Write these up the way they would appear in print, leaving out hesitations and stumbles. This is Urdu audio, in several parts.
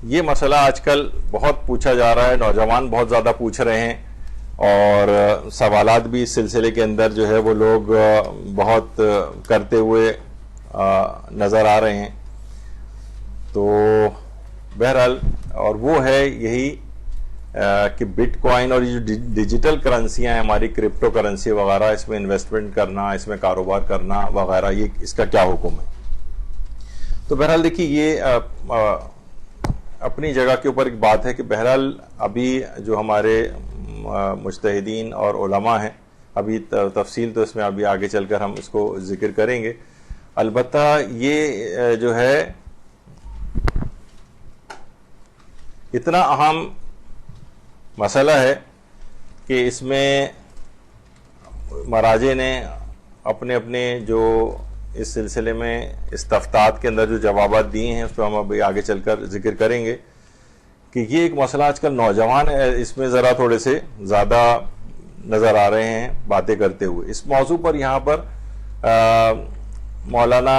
یہ مسئلہ آج کل بہت پوچھا جا رہا ہے، نوجوان بہت زیادہ پوچھ رہے ہیں اور سوالات بھی اس سلسلے کے اندر جو ہے وہ لوگ بہت کرتے ہوئے نظر آ رہے ہیں. تو بہرحال اور وہ ہے یہی کہ بٹ کوائن اور یہ جو ڈیجیٹل کرنسیاں ہیں ہماری کرپٹو کرنسی وغیرہ، اس میں انویسٹمنٹ کرنا، اس میں کاروبار کرنا وغیرہ، یہ اس کا کیا حکم ہے. تو بہرحال دیکھیے یہ اپنی جگہ کے اوپر ایک بات ہے کہ بہرحال ابھی جو ہمارے مجتہدین اور علماء ہیں، ابھی تفصیل تو اس میں ابھی آگے چل کر ہم اس کو ذکر کریں گے. البتہ یہ جو ہے اتنا اہم مسئلہ ہے کہ اس میں مراجع نے اپنے اپنے جو اس سلسلے میں استفتاءات کے اندر جو جوابات دیے ہیں اس پہ ہم ابھی آگے چل کر ذکر کریں گے کہ یہ ایک مسئلہ آج کل نوجوان ہے اس میں ذرا تھوڑے سے زیادہ نظر آ رہے ہیں باتیں کرتے ہوئے. اس موضوع پر یہاں پر مولانا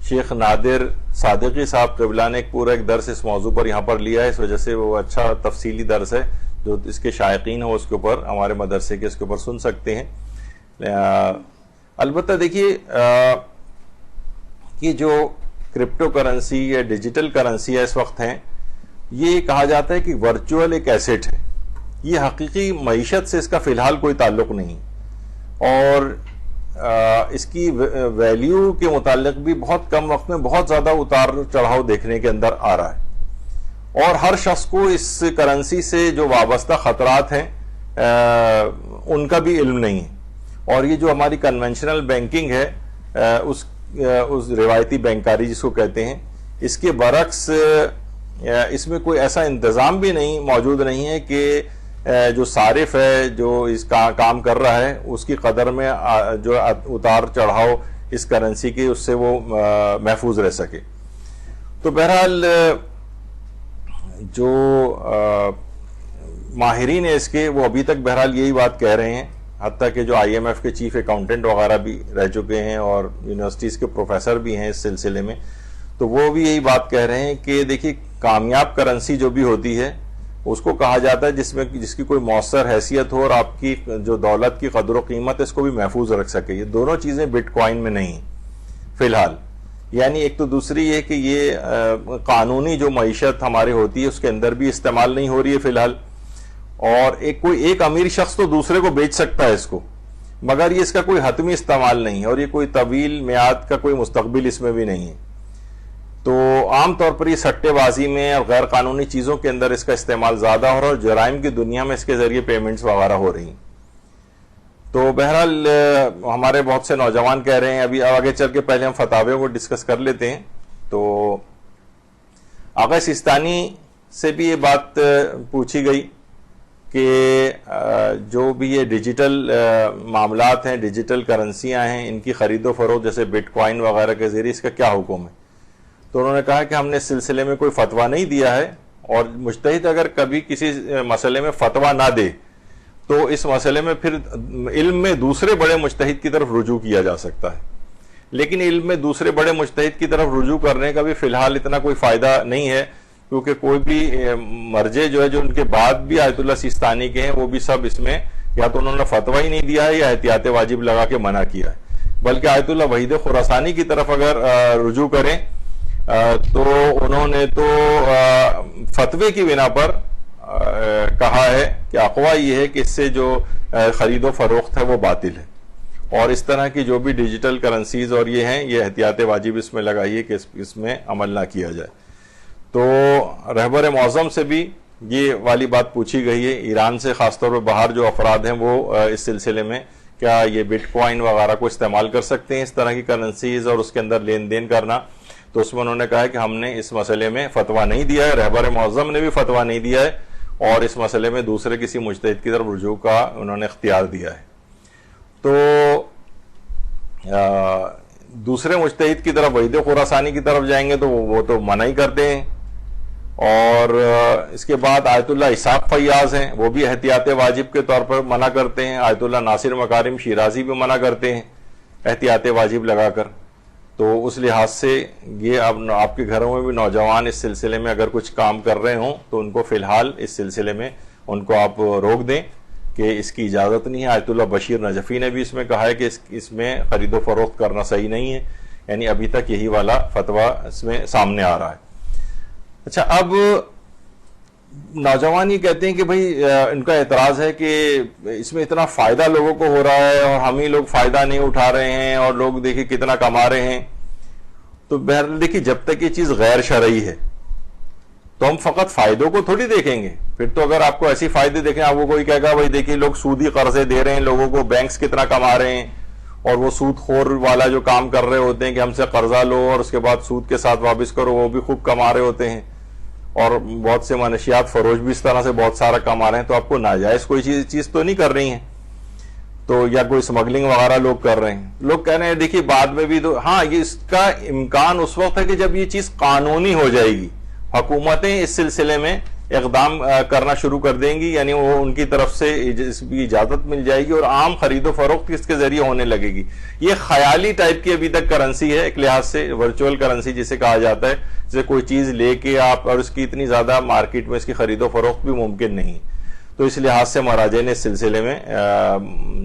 شیخ نادر صادقی صاحب قبلہ نے ایک درس اس موضوع پر یہاں پر لیا ہے، اس وجہ سے وہ اچھا تفصیلی درس ہے. جو اس کے شائقین ہیں اس کے اوپر ہمارے مدرسے کے اس کے اوپر سن سکتے ہیں. البتہ دیکھیے یہ جو کرپٹو کرنسی یا ڈیجیٹل کرنسی اس وقت ہیں، یہ کہا جاتا ہے کہ ورچوئل ایک ایسٹ ہے. یہ حقیقی معیشت سے اس کا فی الحال کوئی تعلق نہیں، اور اس کی ویلیو کے متعلق بھی بہت کم وقت میں بہت زیادہ اتار چڑھاؤ دیکھنے کے اندر آ رہا ہے، اور ہر شخص کو اس کرنسی سے جو وابستہ خطرات ہیں ان کا بھی علم نہیں ہے. اور یہ جو ہماری کنونشنل بینکنگ ہے، اس روایتی بینکاری جس کو کہتے ہیں، اس کے برعکس اس میں کوئی ایسا انتظام بھی نہیں موجود نہیں ہے کہ جو صارف ہے جو اس کا کام کر رہا ہے اس کی قدر میں جو اتار چڑھاؤ اس کرنسی کے اس سے وہ محفوظ رہ سکے. تو بہرحال جو ماہرین ہیں اس کے وہ ابھی تک بہرحال یہی بات کہہ رہے ہیں، حتیٰ کہ جو آئی ایم ایف کے چیف اکاؤنٹنٹ وغیرہ بھی رہ چکے ہیں اور یونیورسٹیز کے پروفیسر بھی ہیں اس سلسلے میں، تو وہ بھی یہی بات کہہ رہے ہیں کہ دیکھیے کامیاب کرنسی جو بھی ہوتی ہے اس کو کہا جاتا ہے جس کی کوئی مؤثر حیثیت ہو اور آپ کی جو دولت کی قدر و قیمت اس کو بھی محفوظ رکھ سکے. یہ دونوں چیزیں بٹ کوائن میں نہیں فی الحال. یعنی ایک تو دوسری یہ کہ یہ قانونی جو معیشت ہماری ہوتی ہے اس کے اندر بھی استعمال نہیں ہو رہی ہے فی الحال، اور ایک امیر شخص تو دوسرے کو بیچ سکتا ہے اس کو، مگر یہ اس کا کوئی حتمی استعمال نہیں ہے، اور یہ کوئی طویل میعاد کا کوئی مستقبل اس میں بھی نہیں ہے. تو عام طور پر یہ سٹے بازی میں اور غیر قانونی چیزوں کے اندر اس کا استعمال زیادہ ہو رہا ہے، اور جرائم کی دنیا میں اس کے ذریعے پیمنٹس وغیرہ ہو رہی ہیں. تو بہرحال ہمارے بہت سے نوجوان کہہ رہے ہیں، ابھی آگے چل کے پہلے ہم فتاویوں کو ڈسکس کر لیتے ہیں. تو آغا سیستانی سے بھی یہ بات پوچھی گئی کہ جو بھی یہ ڈیجیٹل معاملات ہیں، ڈیجیٹل کرنسیاں ہیں، ان کی خرید و فروخت جیسے بٹ کوائن وغیرہ کے ذریعے اس کا کیا حکم ہے. تو انہوں نے کہا کہ ہم نے اس سلسلے میں کوئی فتویٰ نہیں دیا ہے، اور مجتہد اگر کبھی کسی مسئلے میں فتویٰ نہ دے تو اس مسئلے میں پھر علم میں دوسرے بڑے مجتہد کی طرف رجوع کیا جا سکتا ہے. لیکن علم میں دوسرے بڑے مجتہد کی طرف رجوع کرنے کا بھی فی الحال اتنا کوئی فائدہ نہیں ہے، کیونکہ کوئی بھی مرجع جو ہے جو ان کے بعد بھی آیت اللہ سیستانی کے ہیں وہ بھی سب اس میں یا تو انہوں نے فتویٰ ہی نہیں دیا ہے یا احتیاط واجب لگا کے منع کیا ہے. بلکہ آیت اللہ وحید خراسانی کی طرف اگر رجوع کریں تو انہوں نے تو فتوے کی بنا پر کہا ہے کہ اقوا یہ ہے کہ اس سے جو خرید و فروخت ہے وہ باطل ہے، اور اس طرح کی جو بھی ڈیجیٹل کرنسیز اور یہ ہیں یہ احتیاط واجب اس میں لگائیے کہ اس میں عمل نہ کیا جائے. تو رہبر معظم سے بھی یہ والی بات پوچھی گئی ہے، ایران سے خاص طور پہ باہر جو افراد ہیں وہ اس سلسلے میں کیا یہ بٹ کوائن وغیرہ کو استعمال کر سکتے ہیں اس طرح کی کرنسیز اور اس کے اندر لین دین کرنا. تو اس میں انہوں نے کہا کہ ہم نے اس مسئلے میں فتویٰ نہیں دیا ہے، رہبر معظم نے بھی فتویٰ نہیں دیا ہے، اور اس مسئلے میں دوسرے کسی مجتہد کی طرف رجوع کا انہوں نے اختیار دیا ہے. تو دوسرے مجتہد کی طرف وحید خراسانی کی طرف جائیں گے تو وہ تو منع ہی کرتے ہیں. اور اس کے بعد آیت اللہ اسحاق فیاض ہیں، وہ بھی احتیاط واجب کے طور پر منع کرتے ہیں. آیت اللہ ناصر مکارم شیرازی بھی منع کرتے ہیں احتیاط واجب لگا کر. تو اس لحاظ سے یہ اب آپ کے گھروں میں بھی نوجوان اس سلسلے میں اگر کچھ کام کر رہے ہوں تو ان کو فی الحال اس سلسلے میں ان کو آپ روک دیں کہ اس کی اجازت نہیں ہے. آیت اللہ بشیر نجفی نے بھی اس میں کہا ہے کہ اس میں خرید و فروخت کرنا صحیح نہیں ہے. یعنی ابھی تک یہی والا فتویٰ اس میں سامنے آ رہا ہے. اچھا، اب نوجوان یہ کہتے ہیں کہ بھائی ان کا اعتراض ہے کہ اس میں اتنا فائدہ لوگوں کو ہو رہا ہے اور ہم ہی لوگ فائدہ نہیں اٹھا رہے ہیں اور لوگ دیکھیں کتنا کما رہے ہیں. تو بہرحال دیکھیے، جب تک یہ چیز غیر شرعی ہے تو ہم فقط فائدوں کو تھوڑی دیکھیں گے. پھر تو اگر آپ کو ایسی فائدے دیکھیں، آپ کو کوئی کہے گا بھائی دیکھیے لوگ سودی قرضے دے رہے ہیں لوگوں کو، بینکس کتنا کما رہے ہیں، اور وہ سود خور والا جو کام کر رہے ہوتے ہیں کہ ہم سے قرضہ لو اور اس کے بعد سود کے ساتھ واپس کرو، وہ بھی خوب کما رہے ہوتے ہیں. اور بہت سے منشیات فروش بھی اس طرح سے بہت سارا کما رہے ہیں. تو آپ کو ناجائز کوئی چیز تو نہیں کر رہی ہیں، تو یا کوئی اسمگلنگ وغیرہ لوگ کر رہے ہیں. لوگ کہہ رہے ہیں دیکھیے بعد میں بھی تو ہاں، یہ اس کا امکان اس وقت ہے کہ جب یہ چیز قانونی ہو جائے گی، حکومتیں اس سلسلے میں اقدام کرنا شروع کر دیں گی، یعنی وہ ان کی طرف سے اس کی اجازت مل جائے گی اور عام خرید و فروخت اس کے ذریعے ہونے لگے گی. یہ خیالی ٹائپ کی ابھی تک کرنسی ہے، ایک لحاظ سے ورچوئل کرنسی جسے کہا جاتا ہے، جسے کوئی چیز لے کے آپ، اور اس کی اتنی زیادہ مارکیٹ میں اس کی خرید و فروخت بھی ممکن نہیں. تو اس لحاظ سے مراجع نے اس سلسلے میں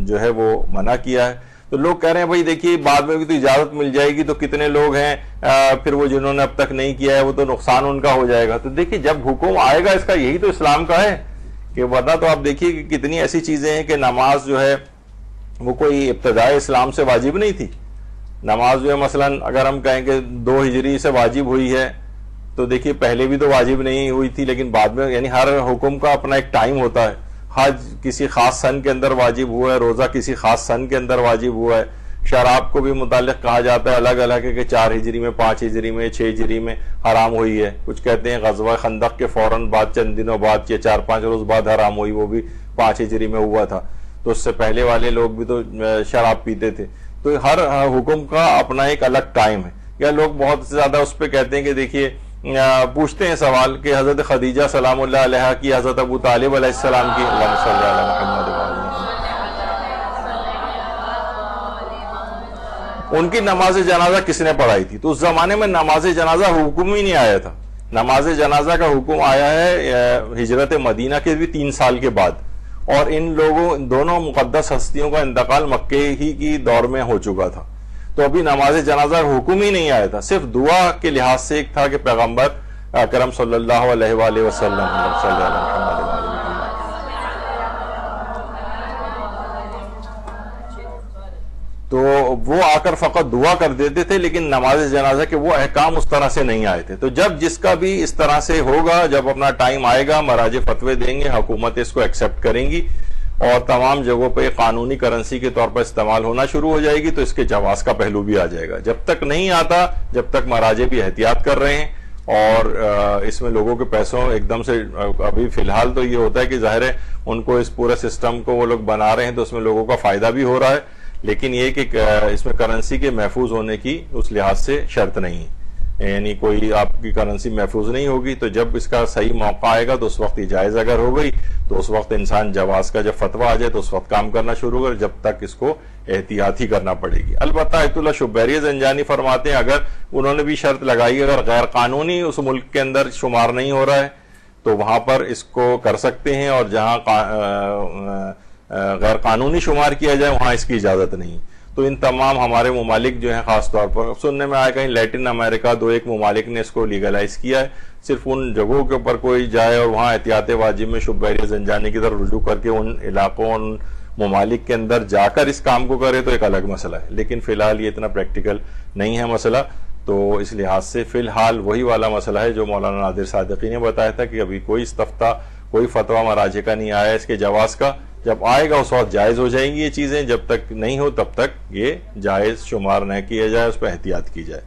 جو ہے وہ منع کیا ہے. تو لوگ کہہ رہے ہیں بھائی دیکھیے بعد میں بھی تو اجازت مل جائے گی، تو کتنے لوگ ہیں پھر وہ جنہوں نے اب تک نہیں کیا ہے وہ تو نقصان ان کا ہو جائے گا. تو دیکھیے جب حکم آئے گا اس کا، یہی تو اسلام کا ہے. کہ ورنہ تو آپ دیکھیے کہ کتنی ایسی چیزیں ہیں کہ نماز جو ہے وہ کوئی ابتدائی اسلام سے واجب نہیں تھی. نماز جو ہے مثلا اگر ہم کہیں کہ 2 ہجری سے واجب ہوئی ہے، تو دیکھیے پہلے بھی تو واجب نہیں ہوئی تھی، لیکن بعد میں، یعنی ہر حکم کا اپنا ایک ٹائم ہوتا ہے. حج کسی خاص سن کے اندر واجب ہوا ہے، روزہ کسی خاص سن کے اندر واجب ہوا ہے. شراب کو بھی متعلق کہا جاتا ہے الگ الگ ہے کہ 4 ہجری میں، 5 ہجری میں، 6 ہجری میں حرام ہوئی ہے. کچھ کہتے ہیں غزوہ خندق کے فوراً بعد، چند دنوں بعد یا 4-5 روز بعد حرام ہوئی، وہ بھی 5 ہجری میں ہوا تھا. تو اس سے پہلے والے لوگ بھی تو شراب پیتے تھے. تو ہر حکم کا اپنا ایک الگ ٹائم ہے. یا لوگ بہت زیادہ اس پہ کہتے ہیں کہ دیکھیے پوچھتے ہیں سوال کہ حضرت خدیجہ سلام اللہ علیہا کی حضرت ابو طالب علیہ السلام کی، اللہم صلی علی محمد ان کی نماز جنازہ کس نے پڑھائی تھی؟ تو اس زمانے میں نماز جنازہ حکم ہی نہیں آیا تھا. نماز جنازہ کا حکم آیا ہے ہجرت مدینہ کے بھی 3 سال کے بعد، اور ان دونوں مقدس ہستیوں کا انتقال مکے ہی کی دور میں ہو چکا تھا. تو ابھی نماز جنازہ حکم ہی نہیں آیا تھا. صرف دعا کے لحاظ سے ایک تھا کہ پیغمبر اکرم صلی اللہ علیہ وآلہ وسلم صلی اللہ علیہ وسلم، تو وہ آ کر فقط دعا کر دیتے تھے، لیکن نماز جنازہ کے وہ احکام اس طرح سے نہیں آئے تھے. تو جب جس کا بھی اس طرح سے ہوگا، جب اپنا ٹائم آئے گا، مراجع فتوے دیں گے، حکومت اس کو ایکسیپٹ کریں گی اور تمام جگہوں پہ قانونی کرنسی کے طور پر استعمال ہونا شروع ہو جائے گی، تو اس کے جواز کا پہلو بھی آ جائے گا. جب تک نہیں آتا، جب تک مراجع بھی احتیاط کر رہے ہیں اور اس میں لوگوں کے پیسوں ایک دم سے، ابھی فی الحال تو یہ ہوتا ہے کہ ظاہر ہے ان کو اس پورے سسٹم کو وہ لوگ بنا رہے ہیں تو اس میں لوگوں کا فائدہ بھی ہو رہا ہے، لیکن یہ کہ اس میں کرنسی کے محفوظ ہونے کی اس لحاظ سے شرط نہیں ہے. یعنی کوئی آپ کی کرنسی محفوظ نہیں ہوگی. تو جب اس کا صحیح موقع آئے گا تو اس وقت جائز اگر ہو گئی تو اس وقت انسان جواز کا جب فتویٰ آ جائے تو اس وقت کام کرنا شروع کر، جب تک اس کو احتیاط ہی کرنا پڑے گی. البتہ آیت اللہ شبیری زنجانی فرماتے ہیں اگر انہوں نے بھی شرط لگائی، اگر غیر قانونی اس ملک کے اندر شمار نہیں ہو رہا ہے تو وہاں پر اس کو کر سکتے ہیں، اور جہاں غیر قانونی شمار کیا جائے وہاں اس کی اجازت نہیں. تو ان تمام ہمارے ممالک جو ہیں، خاص طور پر سننے میں آیا کہیں لیٹن امریکہ 2-1 ممالک نے اس کو لیگلائز کیا ہے. صرف ان جگہوں کے اوپر کوئی جائے اور وہاں احتیاط واجب میں شبیری زنجانی کی طرف رجوع کر کے ان علاقوں، ان ممالک کے اندر جا کر اس کام کو کرے تو ایک الگ مسئلہ ہے. لیکن فی الحال یہ اتنا پریکٹیکل نہیں ہے مسئلہ. تو اس لحاظ سے فی الحال وہی والا مسئلہ ہے جو مولانا نادر صادقی نے بتایا تھا کہ ابھی کوئی استفتاء، کوئی فتویٰ مراجع کا نہیں آیا اس کے جواز کا. جب آئے گا اس وقت جائز ہو جائیں گی یہ چیزیں، جب تک نہیں ہو تب تک یہ جائز شمار نہ کیا جائے، اس پہ احتیاط کی جائے.